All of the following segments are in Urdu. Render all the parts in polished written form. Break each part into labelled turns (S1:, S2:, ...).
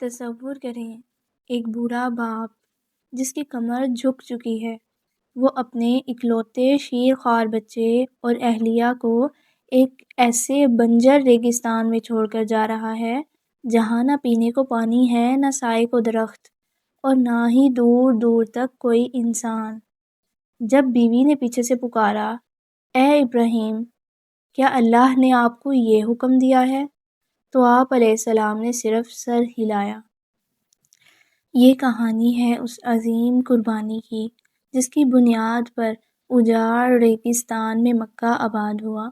S1: تصور کریں ایک بوڑھا باپ جس کی کمر جھک چکی ہے، وہ اپنے اکلوتے شیر خوار بچے اور اہلیہ کو ایک ایسے بنجر ریگستان میں چھوڑ کر جا رہا ہے جہاں نہ پینے کو پانی ہے، نہ سائے کو درخت، اور نہ ہی دور دور تک کوئی انسان۔ جب بیوی نے پیچھے سے پکارا، اے ابراہیم، کیا اللہ نے آپ کو یہ حکم دیا ہے؟ تو آپ علیہ السلام نے صرف سر ہلایا۔ یہ کہانی ہے اس عظیم قربانی کی جس کی بنیاد پر اجاڑ ریگستان میں مکہ آباد ہوا،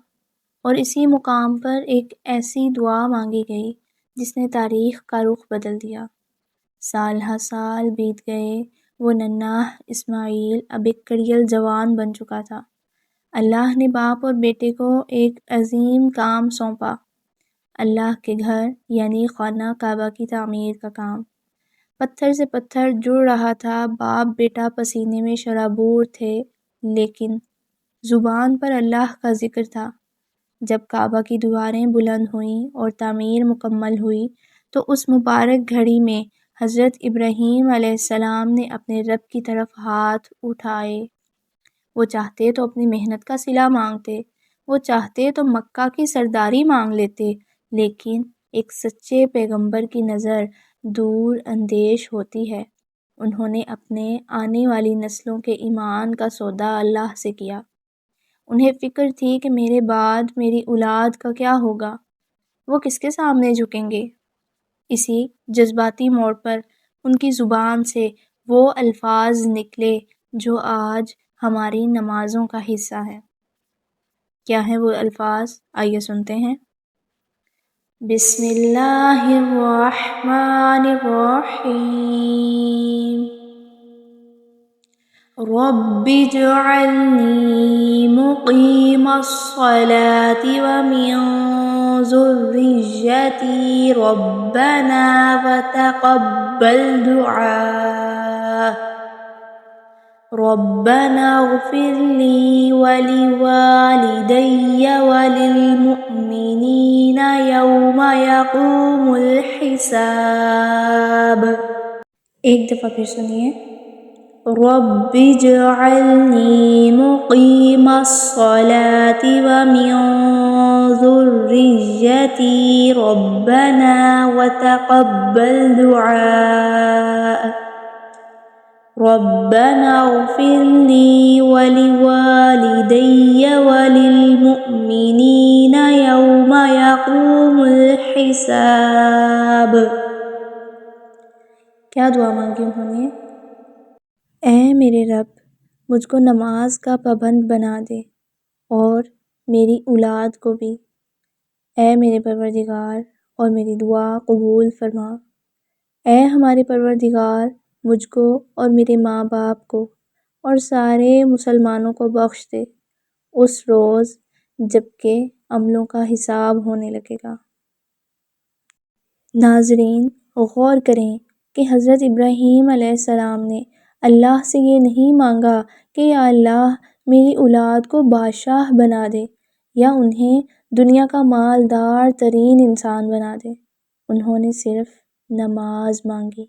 S1: اور اسی مقام پر ایک ایسی دعا مانگی گئی جس نے تاریخ کا رخ بدل دیا۔ سال ہا سال بیت گئے، وہ ننھا اسماعیل اب ایک کڑیل جوان بن چکا تھا۔ اللہ نے باپ اور بیٹے کو ایک عظیم کام سونپا، اللہ کے گھر یعنی خانہ کعبہ کی تعمیر کا کام۔ پتھر سے پتھر جڑ رہا تھا، باپ بیٹا پسینے میں شرابور تھے، لیکن زبان پر اللہ کا ذکر تھا۔ جب کعبہ کی دیواریں بلند ہوئیں اور تعمیر مکمل ہوئی تو اس مبارک گھڑی میں حضرت ابراہیم علیہ السلام نے اپنے رب کی طرف ہاتھ اٹھائے۔ وہ چاہتے تو اپنی محنت کا صلہ مانگتے، وہ چاہتے تو مکہ کی سرداری مانگ لیتے، لیکن ایک سچے پیغمبر کی نظر دور اندیش ہوتی ہے۔ انہوں نے اپنے آنے والی نسلوں کے ایمان کا سودا اللہ سے کیا۔ انہیں فکر تھی کہ میرے بعد میری اولاد کا کیا ہوگا، وہ کس کے سامنے جھکیں گے۔ اسی جذباتی موڑ پر ان کی زبان سے وہ الفاظ نکلے جو آج ہماری نمازوں کا حصہ ہے۔ کیا ہیں وہ الفاظ؟ آئیے سنتے ہیں۔ بسم اللہ الرحمن الرحیم، رب اجعلنی مقیم الصلاة ومن ذریتی ربنا وتقبل دعاء، ربنا اغفر لی ولوالدی وللمؤمنین یوم یقوم الحساب۔ ایک دفعہ پھر سنیے۔ رب اجعلنی مقیم الصلاة ومن ذریتی ربنا وتقبل دعاء، ربنا اغفر لی ولوالدی وللمؤمنین یوم یقوم الحساب۔ کیا دعا مانگی انہوں نے؟ اے میرے رب، مجھ کو نماز کا پابند بنا دے اور میری اولاد کو بھی۔ اے میرے پروردگار، اور میری دعا قبول فرما۔ اے ہمارے پروردگار، مجھ کو اور میرے ماں باپ کو اور سارے مسلمانوں کو بخش دے اس روز جب کہ عملوں کا حساب ہونے لگے گا۔ ناظرین، غور کریں کہ حضرت ابراہیم علیہ السلام نے اللہ سے یہ نہیں مانگا کہ یا اللہ میری اولاد کو بادشاہ بنا دے یا انہیں دنیا کا مالدار ترین انسان بنا دے۔ انہوں نے صرف نماز مانگی۔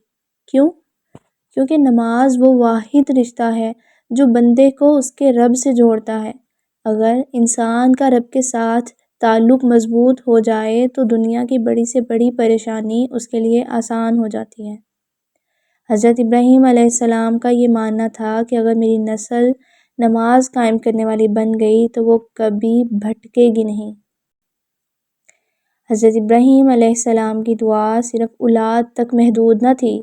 S1: کیوں؟ کیونکہ نماز وہ واحد رشتہ ہے جو بندے کو اس کے رب سے جوڑتا ہے۔ اگر انسان کا رب کے ساتھ تعلق مضبوط ہو جائے تو دنیا کی بڑی سے بڑی پریشانی اس کے لیے آسان ہو جاتی ہے۔ حضرت ابراہیم علیہ السلام کا یہ ماننا تھا کہ اگر میری نسل نماز قائم کرنے والی بن گئی تو وہ کبھی بھٹکے گی نہیں۔ حضرت ابراہیم علیہ السلام کی دعا صرف اولاد تک محدود نہ تھی،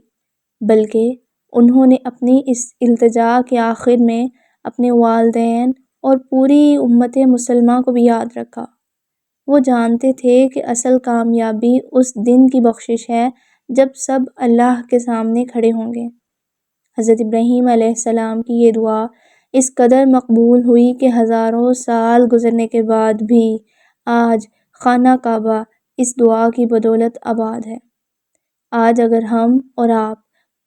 S1: بلکہ انہوں نے اپنی اس التجا کے آخر میں اپنے والدین اور پوری امت مسلمہ کو بھی یاد رکھا۔ وہ جانتے تھے کہ اصل کامیابی اس دن کی بخشش ہے جب سب اللہ کے سامنے کھڑے ہوں گے۔ حضرت ابراہیم علیہ السلام کی یہ دعا اس قدر مقبول ہوئی کہ ہزاروں سال گزرنے کے بعد بھی آج خانہ کعبہ اس دعا کی بدولت آباد ہے۔ آج اگر ہم اور آپ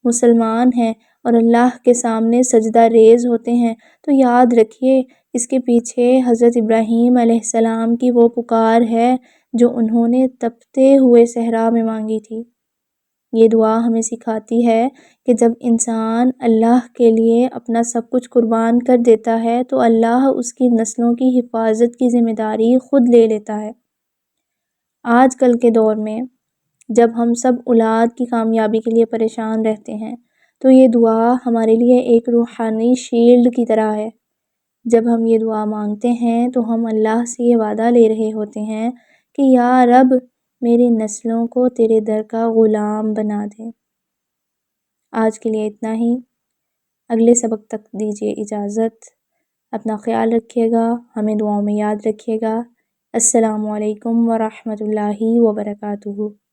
S1: مسلمان ہیں اور اللہ کے سامنے سجدہ ریز ہوتے ہیں تو یاد رکھیے اس کے پیچھے حضرت ابراہیم علیہ السلام کی وہ پکار ہے جو انہوں نے تپتے ہوئے صحرا میں مانگی تھی۔ یہ دعا ہمیں سکھاتی ہے کہ جب انسان اللہ کے لیے اپنا سب کچھ قربان کر دیتا ہے تو اللہ اس کی نسلوں کی حفاظت کی ذمہ داری خود لے لیتا ہے۔ آج کل کے دور میں جب ہم سب اولاد کی کامیابی کے لیے پریشان رہتے ہیں تو یہ دعا ہمارے لیے ایک روحانی شیلڈ کی طرح ہے۔ جب ہم یہ دعا مانگتے ہیں تو ہم اللہ سے یہ وعدہ لے رہے ہوتے ہیں کہ یا رب میری نسلوں کو تیرے در کا غلام بنا دے۔ آج کے لیے اتنا ہی، اگلے سبق تک دیجیے اجازت۔ اپنا خیال رکھیے گا، ہمیں دعاؤں میں یاد رکھیے گا۔ السلام علیکم ورحمۃ اللہ وبرکاتہ۔